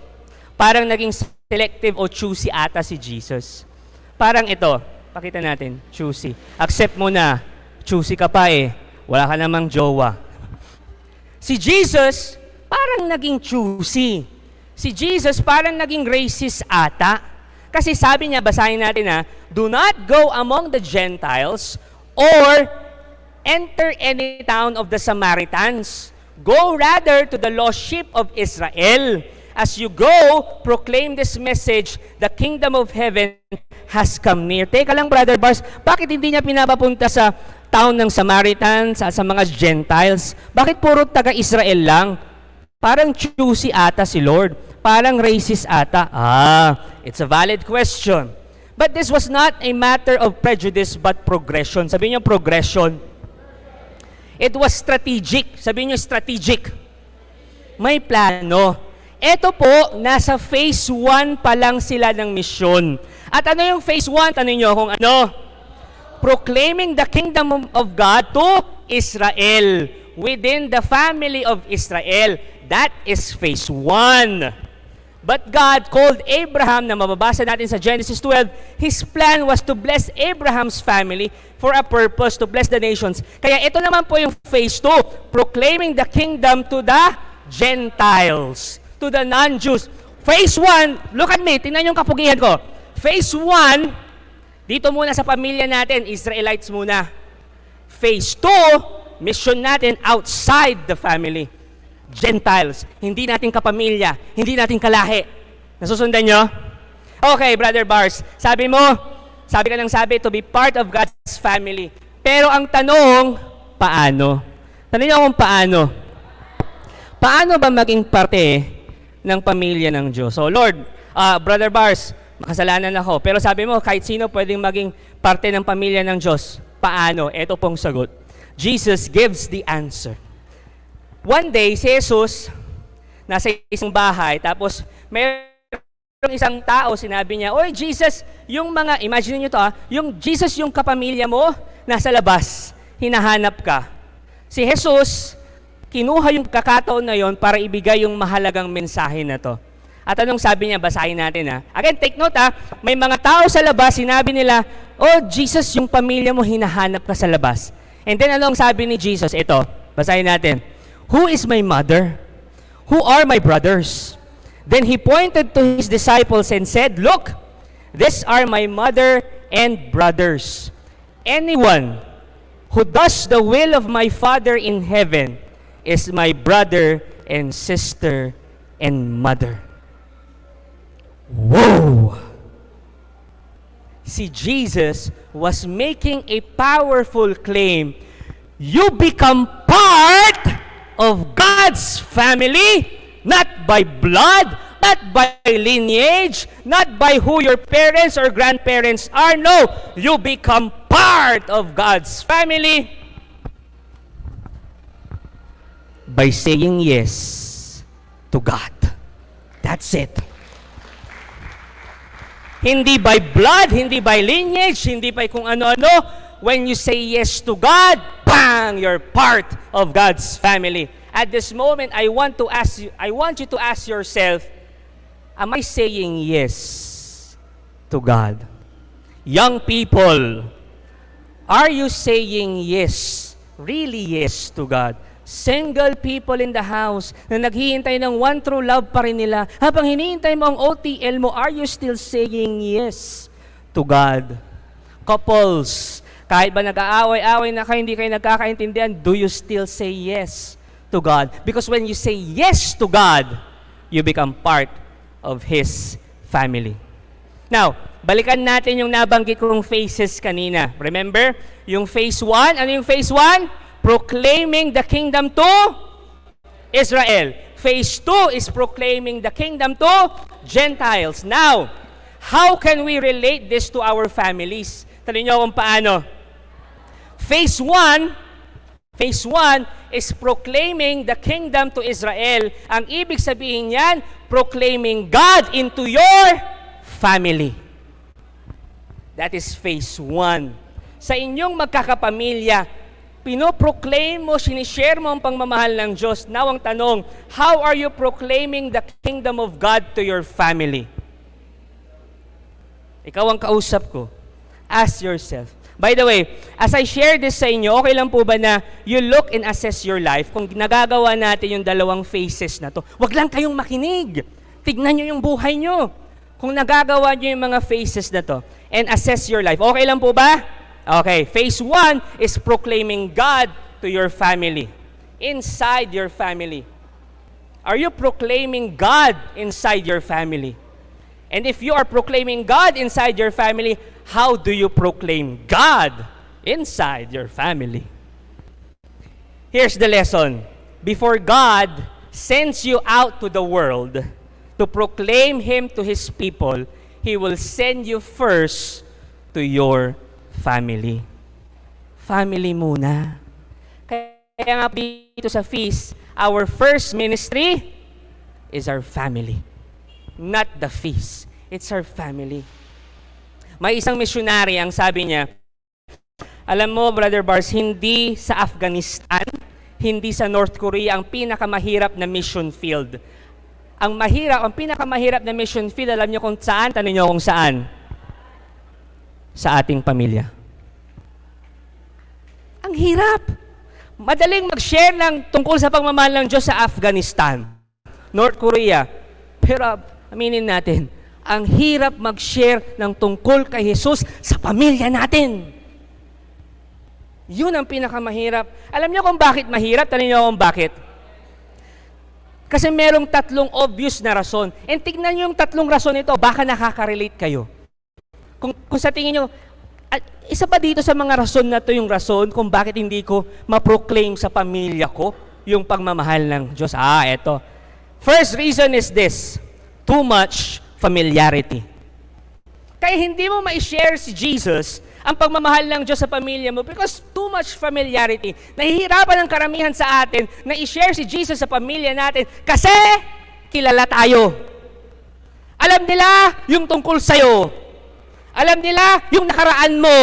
parang naging selective o choosy ata si Jesus. Parang ito, pakita natin, choosy. Accept mo na, choosy ka pa eh. Wala ka namang jowa. Si Jesus, parang naging choosy. Si Jesus, parang naging racist ata. Kasi sabi niya, basahin natin do not go among the Gentiles or enter any town of the Samaritans. Go rather to the lost sheep of Israel. As you go, proclaim this message, the kingdom of heaven has come near. Teka lang, Brother Bars, bakit hindi niya pinapapunta sa town ng Samaritans, sa mga Gentiles? Bakit puro taga-Israel lang? Parang choosy ata si Lord. Parang racist ata. It's a valid question. But this was not a matter of prejudice but progression. Sabihin niyo progression. It was strategic. Sabihin niyo strategic. May plano. Ito po, nasa phase 1 pa lang sila ng misyon. At ano yung phase 1? Tanong niyo kung ano? Proclaiming the kingdom of God to Israel. Within the family of Israel. That is phase 1. But God called Abraham, na mababasa natin sa Genesis 12, His plan was to bless Abraham's family for a purpose, to bless the nations. Kaya ito naman po yung phase 2, proclaiming the kingdom to the Gentiles, to the non-Jews. Phase 1, look at me, tingnan yung kapugihan ko. Phase 1, dito muna sa pamilya natin, Israelites muna. Phase 2, mission natin outside the family. Gentiles, hindi natin kapamilya, hindi natin kalahi. Nasusundan nyo? Okay, Brother Bars, sabi ka ng sabi, to be part of God's family. Pero ang tanong, paano? Tanong nyo kung paano. Paano ba maging parte ng pamilya ng Diyos? So Lord, Brother Bars, makasalanan ako. Pero sabi mo, kahit sino pwedeng maging parte ng pamilya ng Diyos. Paano? Ito pong sagot. Jesus gives the answer. One day, si Jesus, nasa isang bahay, tapos mayroong isang tao, sinabi niya, Oy, Jesus, imagine niyo to yung Jesus, yung kapamilya mo, nasa labas, hinahanap ka. Si Jesus, kinuha yung kakataon na yon para ibigay yung mahalagang mensahe na to. At anong sabi niya, basahin natin Again, take note may mga tao sa labas, sinabi nila, Oh, Jesus, yung pamilya mo, hinahanap ka sa labas. And then anong sabi ni Jesus? Ito, basahin natin. Who is my mother? Who are my brothers? Then he pointed to his disciples and said, Look, these are my mother and brothers. Anyone who does the will of my Father in heaven is my brother and sister and mother. Whoa! Si Jesus was making a powerful claim. You become part of God's family, not by blood, not by lineage, not by who your parents or grandparents are. No, you become part of God's family by saying yes to God. That's it. Hindi by blood, hindi by lineage, hindi by kung ano-ano. When you say yes to God, bang, you're part of God's family. At this moment, I want you to ask yourself, am I saying yes to God? Young people, are you saying yes, really yes to God? Single people in the house na naghihintay ng one true love pa rin nila, habang hinihintay mo ang OTL mo, are you still saying yes to God? Couples, kahit ba nag-aaway-aaway na kayo, hindi kayo nagkakaintindihan, do you still say yes to God? Because when you say yes to God, you become part of His family. Now, balikan natin yung nabanggit kong phases kanina. Remember? Yung phase 1, ano yung phase 1? Proclaiming the kingdom to Israel. Phase 2 is proclaiming the kingdom to Gentiles. Now, how can we relate this to our families? Tanong nyo kung paano. Phase 1 is proclaiming the kingdom to Israel. Ang ibig sabihin niyan, proclaiming God into your family. That is phase 1. Sa inyong magkakapamilya, pinoproclaim mo, sinishare mo ang pangmamahal ng Diyos. Now ang tanong, how are you proclaiming the kingdom of God to your family? Ikaw ang kausap ko. Ask yourself, By the way, as I share this sa inyo, okay lang po ba na you look and assess your life kung nagagawa natin yung dalawang phases na to? Huwag lang kayong makinig. Tignan nyo yung buhay nyo. Kung nagagawa nyo yung mga phases na to and assess your life. Okay lang po ba? Okay. Phase 1 is proclaiming God to your family. Inside your family. Are you proclaiming God inside your family? And if you are proclaiming God inside your family, how do you proclaim God inside your family? Here's the lesson. Before God sends you out to the world to proclaim Him to His people, He will send you first to your family. Family muna. Kaya nga dito sa feast, our first ministry is our family. Not the feast. It's our family. May isang missionary, ang sabi niya, alam mo, Brother Bars, hindi sa Afghanistan, hindi sa North Korea ang pinakamahirap na mission field. Ang pinakamahirap na mission field, alam niyo kung saan? Tanong niyo kung saan? Sa ating pamilya. Ang hirap. Madaling mag-share lang tungkol sa pagmamahal ng Diyos sa Afghanistan, North Korea. Pero aminin natin, ang hirap mag-share ng tungkol kay Jesus sa pamilya natin. Yun ang pinakamahirap. Alam niyo kung bakit mahirap? Tanong niyo kung bakit. Kasi merong tatlong obvious na rason. And tignan niyo yung tatlong rason ito, baka nakaka-relate kayo. Kung sa tingin niyo, isa pa dito sa mga rason na to yung rason kung bakit hindi ko ma-proclaim sa pamilya ko yung pagmamahal ng Diyos. Eto. First reason is this, too much familiarity. Kaya hindi mo ma-share si Jesus ang pagmamahal ng Diyos sa pamilya mo because too much familiarity. Nahihirapan ang karamihan sa atin na i-share si Jesus sa pamilya natin kasi kilala tayo. Alam nila yung tungkol sa'yo. Alam nila yung nakaraan mo.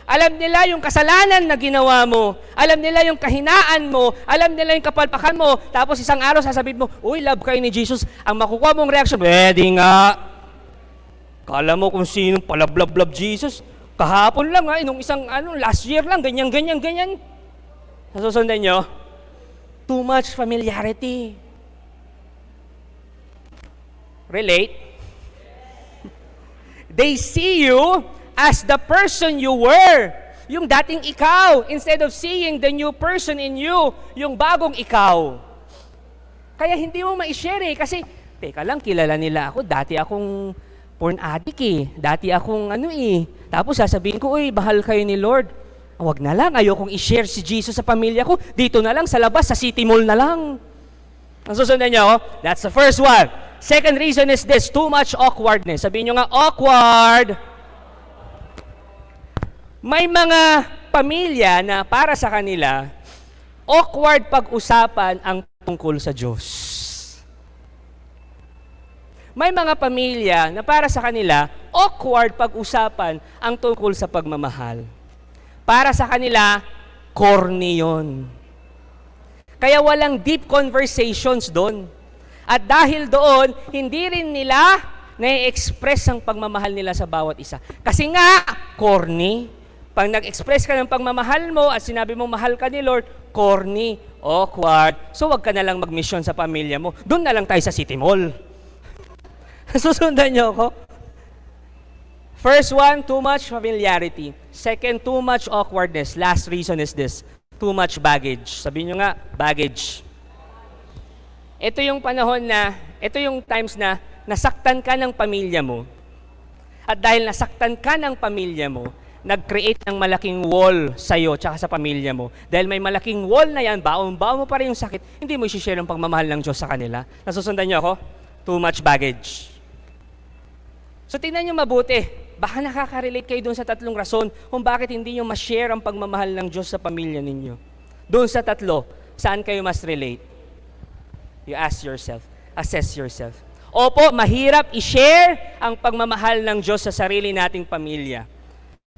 Alam nila yung kasalanan na ginawa mo. Alam nila yung kahinaan mo. Alam nila yung kapalpakan mo. Tapos isang araw sasabihin mo, uy, love kayo ni Jesus. Ang makukuha mong reaction, di nga. Kala mo kung sinong palablablab Jesus. Kahapon lang, nung last year lang, ganyan. Nasusundan nyo? Too much familiarity. Relate? They see you as the person you were. Yung dating ikaw, instead of seeing the new person in you, yung bagong ikaw. Kaya hindi mo ma-share kasi, teka lang, kilala nila ako, dati akong porn addict dati akong tapos sasabihin ko, uy, bahal kayo ni Lord. Wag na lang, ayokong i-share si Jesus sa pamilya ko, dito na lang, sa labas, sa City Mall na lang. Ang susundan nyo, that's the first one. Second reason is this, too much awkwardness. Sabihin nyo nga, awkward. May mga pamilya na para sa kanila, awkward pag-usapan ang tungkol sa Diyos. May mga pamilya na para sa kanila, awkward pag-usapan ang tungkol sa pagmamahal. Para sa kanila, corny yun. Kaya walang deep conversations doon. At dahil doon, hindi rin nila na-express ang pagmamahal nila sa bawat isa. Kasi nga, corny. Pag nag-express ka ng pagmamahal mo at sinabi mo mahal ka ni Lord, corny, awkward. So wag ka na lang mag-mission sa pamilya mo. Doon na lang tayo sa City Mall. Susundan niyo ako? First one, too much familiarity. Second, too much awkwardness. Last reason is this, too much baggage. Sabihin niyo nga, baggage. Ito yung panahon na, ito yung times na nasaktan ka ng pamilya mo. At dahil nasaktan ka ng pamilya mo, nag-create ng malaking wall sa'yo tsaka sa pamilya mo. Dahil may malaking wall na yan, baon-baon mo pa rin yung sakit, hindi mo i-share ang pagmamahal ng Diyos sa kanila. Nasusundan niyo ako? Too much baggage. So tingnan nyo mabuti, baka nakaka-relate kayo doon sa tatlong rason kung bakit hindi nyo ma-share ang pagmamahal ng Diyos sa pamilya ninyo. Doon sa tatlo, saan kayo mas relate? You ask yourself, assess yourself. Opo, mahirap i-share ang pagmamahal ng Diyos sa sarili nating pamilya.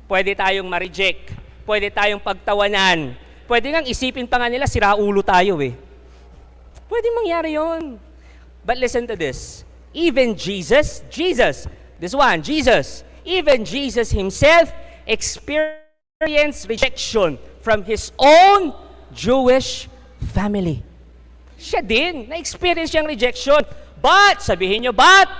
Pwede tayong ma-reject, pwede tayong pagtawanan, pwede ngang isipin pa nga nila, siraulo tayo Pwede mangyari yon. But listen to this, even Jesus, even Jesus himself experienced experienced rejection from his own Jewish family. Siya din, na-experience siyang rejection. But, sabihin nyo, but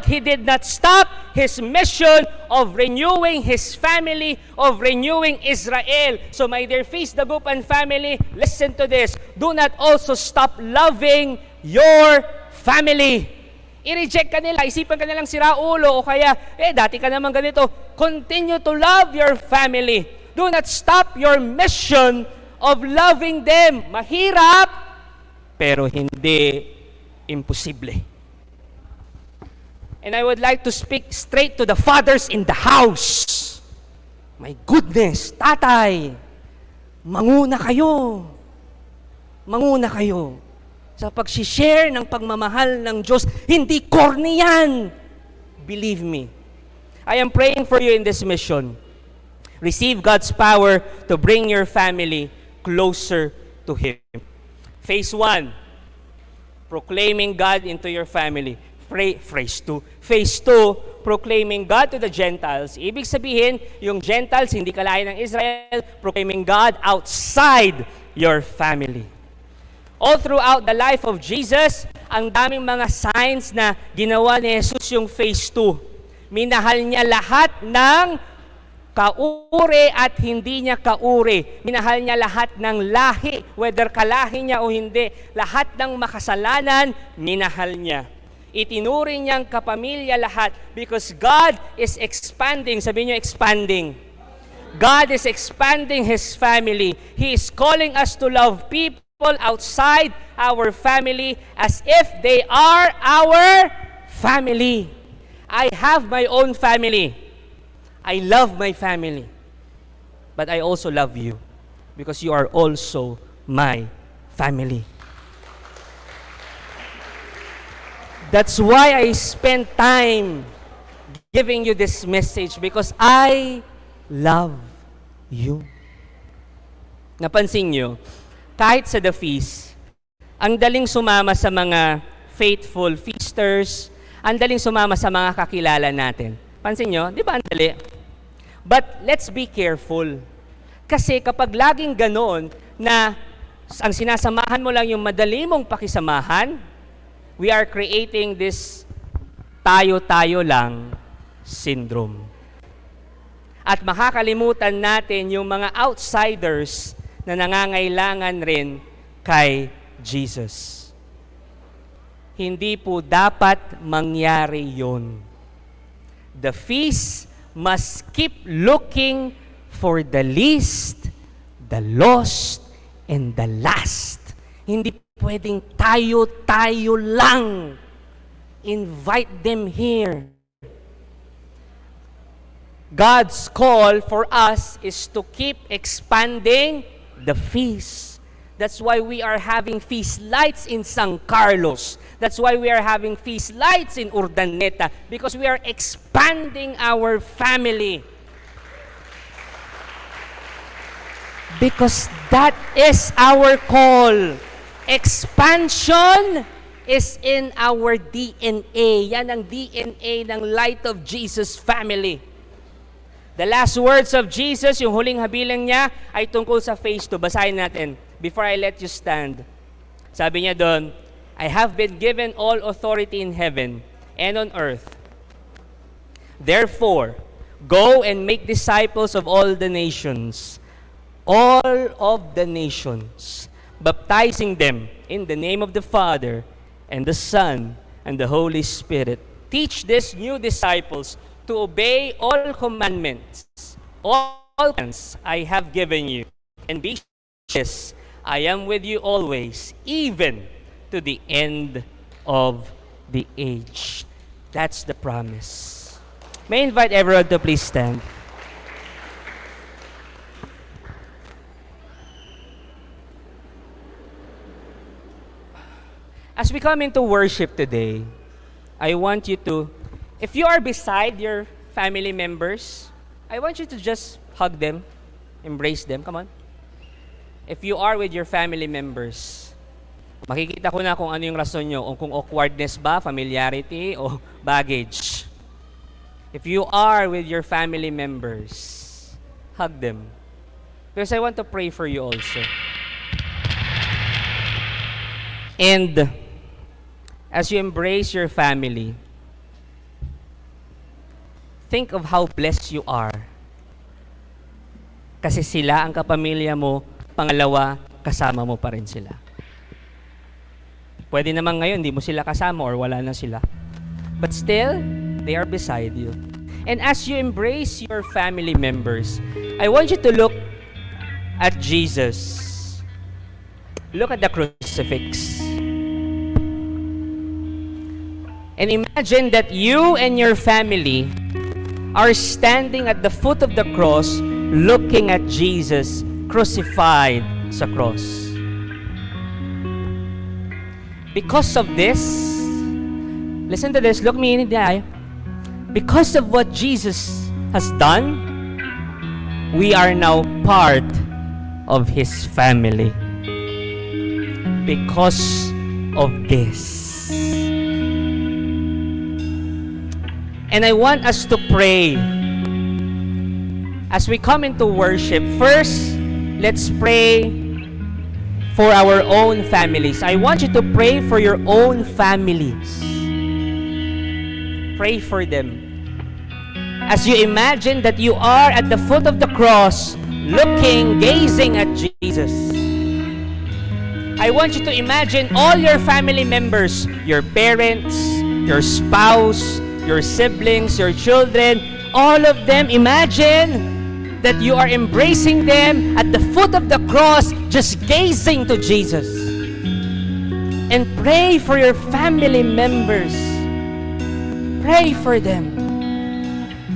he did not stop his mission of renewing his family, of renewing Israel. So my dear Feast Dagupan family, listen to this. Do not also stop loving your family. I-reject ka nila, isipan ka nilang sira ulo, o kaya, dati ka naman ganito. Continue to love your family. Do not stop your mission of loving them. Mahirap, pero hindi imposible. And I would like to speak straight to the fathers in the house. My goodness, tatay, manguna kayo. Manguna kayo. Sa pag-share ng pagmamahal ng Diyos, hindi corny yan. Believe me. I am praying for you in this mission. Receive God's power to bring your family closer to Him. Phase 1, proclaiming God into your family. Phase 2, proclaiming God to the Gentiles. Ibig sabihin, yung Gentiles, hindi kalahin ng Israel, proclaiming God outside your family. All throughout the life of Jesus, ang daming mga signs na ginawa ni Jesus yung phase 2. Minahal niya lahat ng kauri at hindi niya kauri. Minahal niya lahat ng lahi, whether kalahi niya o hindi. Lahat ng makasalanan, minahal niya. Itinuri niyang kapamilya lahat because God is expanding. Sabihin niyo, expanding. God is expanding His family. He is calling us to love people outside our family as if they are our family. I have my own family. I love my family. But I also love you because you are also my family. That's why I spend time giving you this message because I love you. Napansin nyo, kahit sa The Feast, ang daling sumama sa mga faithful feasters, ang daling sumama sa mga kakilala natin. Pansin nyo, di ba ang dali? But let's be careful. Kasi kapag laging ganoon na ang sinasamahan mo lang yung madali mong pakisamahan, we are creating this tayo-tayo lang syndrome. At makakalimutan natin yung mga outsiders na nangangailangan rin kay Jesus. Hindi po dapat mangyari yun. The feast must keep looking for the least, the lost, and the last. Hindi pwedeng tayo-tayo lang. Invite them here. God's call for us is to keep expanding the feast. That's why we are having feast lights in San Carlos. That's why we are having feast lights in Urdaneta, because we are expanding our family. Because that is our call. Expansion is in our DNA. Yan ang DNA ng Light of Jesus family. The last words of Jesus, yung huling habiling niya, ay tungkol sa phase 2. Basahin natin before I let you stand. Sabi niya doon, I have been given all authority in heaven and on earth. Therefore, go and make disciples of all the nations, baptizing them in the name of the Father and the Son and the Holy Spirit. Teach these new disciples to obey all commandments, all commands I have given you, and be sure I am with you always, even to the end of the age. That's the promise. May I invite everyone to please stand. As we come into worship today, I want you to, if you are beside your family members, I want you to just hug them, embrace them. Come on. If you are with your family members, makikita ko na kung ano yung rason nyo, kung awkwardness ba, familiarity, o baggage. If you are with your family members, hug them. Because I want to pray for you also. And as you embrace your family, think of how blessed you are. Kasi sila ang kapamilya mo, pangalawa, kasama mo pa rin sila. Pwede naman ngayon, hindi mo sila kasama or wala na sila. But still, they are beside you. And as you embrace your family members, I want you to look at Jesus. Look at the crucifix. And imagine that you and your family are standing at the foot of the cross looking at Jesus crucified sa cross. Because of this, listen to this, look me in the eye. Because of what Jesus has done, we are now part of His family. Because of this. And I want us to pray. As we come into worship, first, let's pray for our own families. I want you to pray for your own families. Pray for them. As you imagine that you are at the foot of the cross, looking, gazing at Jesus. I want you to imagine all your family members, your parents, your spouse, your siblings, your children, all of them. Imagine that you are embracing them at the foot of the cross, just gazing to Jesus. And pray for your family members. Pray for them.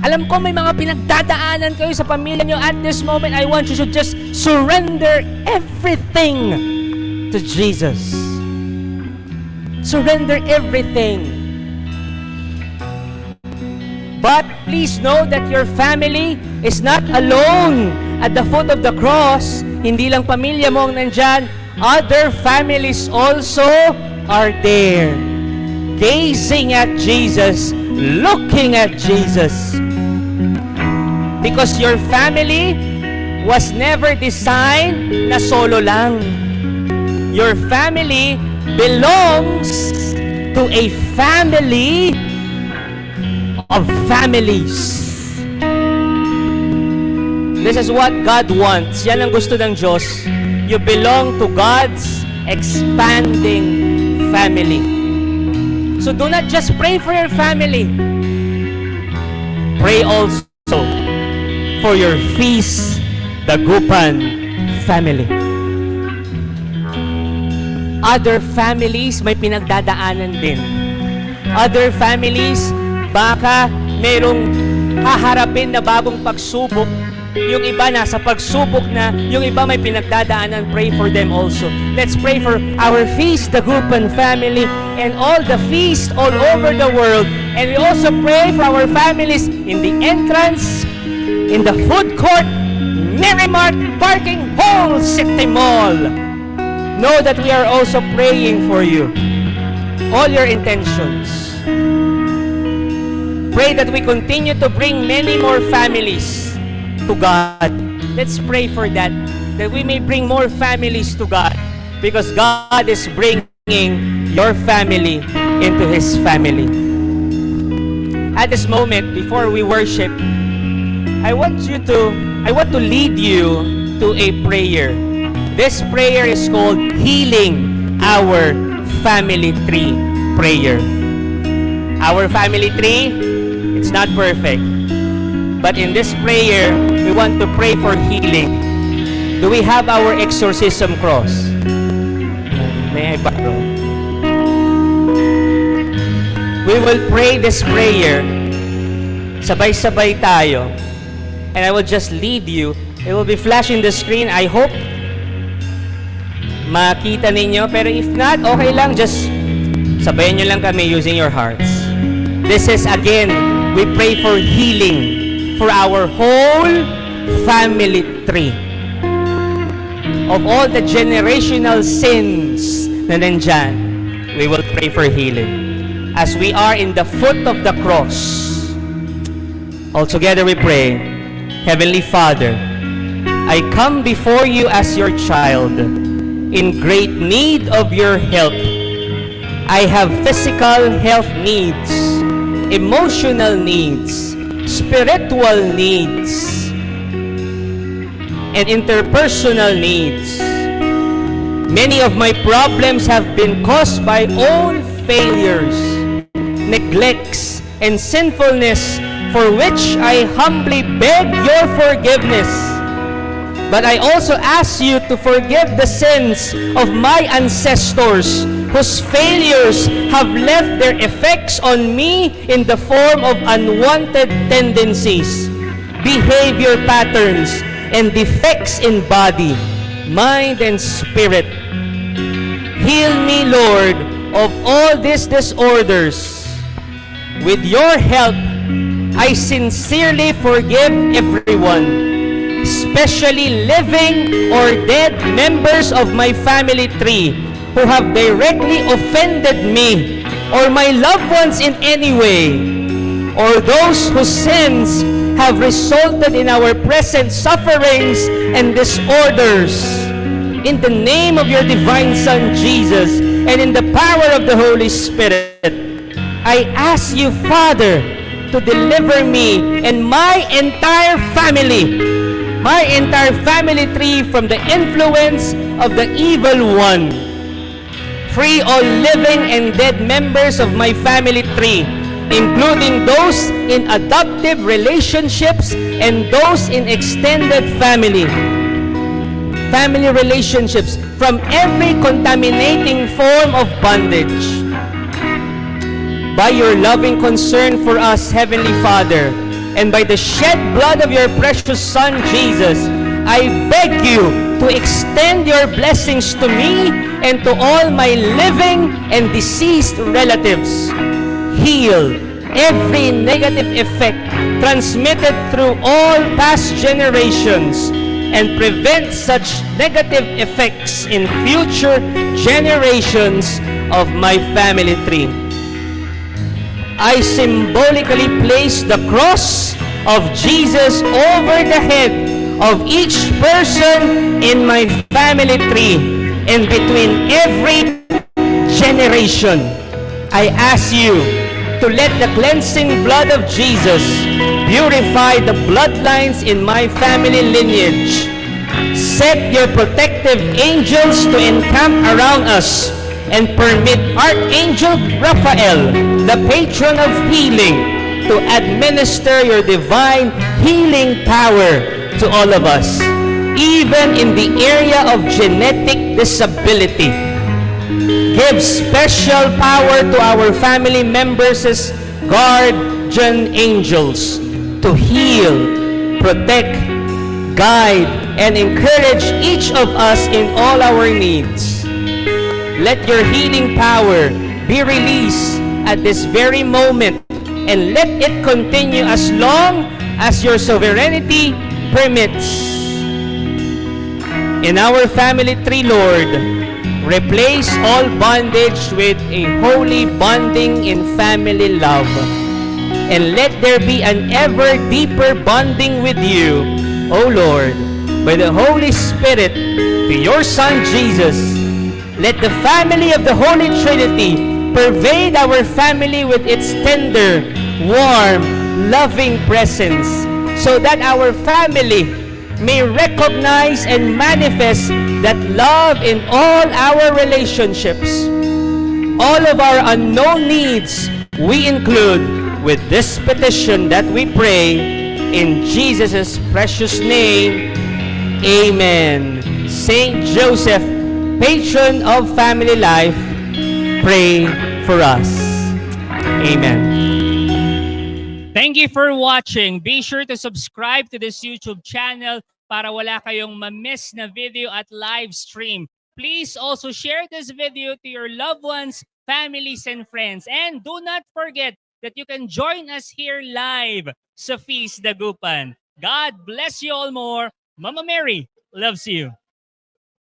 Alam ko may mga pinagdadaanan kayo sa pamilya nyo at this moment. I want you to just surrender everything to Jesus. Surrender everything. But please know that your family is not alone at the foot of the cross. Hindi lang pamilya mo ang nandyan. Other families also are there. Gazing at Jesus, looking at Jesus. Because your family was never designed na solo lang. Your family belongs to a family of families. This is what God wants. Yan ang gusto ng Diyos. You belong to God's expanding family. So do not just pray for your family. Pray also for your Feast Dagupan family. Other families may pinagdadaanan din. Other families, baka merong haharapin na bagong pagsubok. Yung iba nasa pagsubok na, yung iba may pinagdadaanan. Pray for them also. Let's pray for our Feast Dagupan family and all the feasts all over the world. And we also pray for our families in the entrance, in the food court, Merrimart Parking Hall City Mall. Know that we are also praying for you. All your intentions. Pray that we continue to bring many more families to God. Let's pray for that. That we may bring more families to God. Because God is bringing your family into His family. At this moment, before we worship, I want to lead you to a prayer. This prayer is called Healing Our Family Tree Prayer. Our family tree, it's not perfect. But in this prayer, we want to pray for healing. Do we have our exorcism cross? May I borrow? We will pray this prayer. Sabay-sabay tayo. And I will just lead you. It will be flashing the screen. I hope makita ninyo. Pero if not, okay lang. Just sabayan nyo lang kami using your hearts. This is, again, we pray for healing for our whole family tree. Of all the generational sins na nandyan, we will pray for healing. As we are in the foot of the cross, all together we pray. Heavenly Father, I come before you as your child, in great need of your help. I have physical health needs, emotional needs, spiritual needs, and interpersonal needs. Many of my problems have been caused by own failures, neglects, and sinfulness, for which I humbly beg your forgiveness. But I also ask you to forgive the sins of my ancestors, whose failures have left their effects on me in the form of unwanted tendencies, behavior patterns, and defects in body, mind, and spirit. Heal me, Lord, of all these disorders. With your help, I sincerely forgive everyone, especially living or dead members of my family tree who have directly offended me or my loved ones in any way, or those whose sins have resulted in our present sufferings and disorders. In the name of your divine Son, Jesus, and in the power of the Holy Spirit, I ask you, Father, to deliver me and my entire family tree from the influence of the evil one. Free all living and dead members of my family tree, including those in adoptive relationships and those in extended family relationships, from every contaminating form of bondage. By your loving concern for us, Heavenly Father, and by the shed blood of your precious Son, Jesus, I beg you to extend your blessings to me and to all my living and deceased relatives. Heal every negative effect transmitted through all past generations, and prevent such negative effects in future generations of my family tree. I symbolically place the cross of Jesus over the head of each person in my family tree and between every generation. I ask you to let the cleansing blood of Jesus purify the bloodlines in my family lineage. Set your protective angels to encamp around us and permit Archangel Raphael, the patron of healing, to administer your divine healing power to all of us, even in the area of genetic disability. Give special power to our family members as guardian angels to heal, protect, guide, and encourage each of us in all our needs. Let your healing power be released at this very moment, and let it continue as long as your sovereignty permits. In our family tree, Lord, replace all bondage with a holy bonding in family love. And let there be an ever deeper bonding with you, O Lord, by the Holy Spirit, to your Son Jesus. Let the family of the Holy Trinity pervade our family with its tender, warm, loving presence, so that our family may recognize and manifest that love in all our relationships. All of our unknown needs we include with this petition that we pray in Jesus' precious name. Amen. Saint Joseph, patron of family life, pray for us. Amen. Thank you for watching. Be sure to subscribe to this YouTube channel para wala kayong ma-miss na video at live stream. Please also share this video to your loved ones, families, and friends. And do not forget that you can join us here live sa Feast Dagupan. God bless you all more. Mama Mary loves you.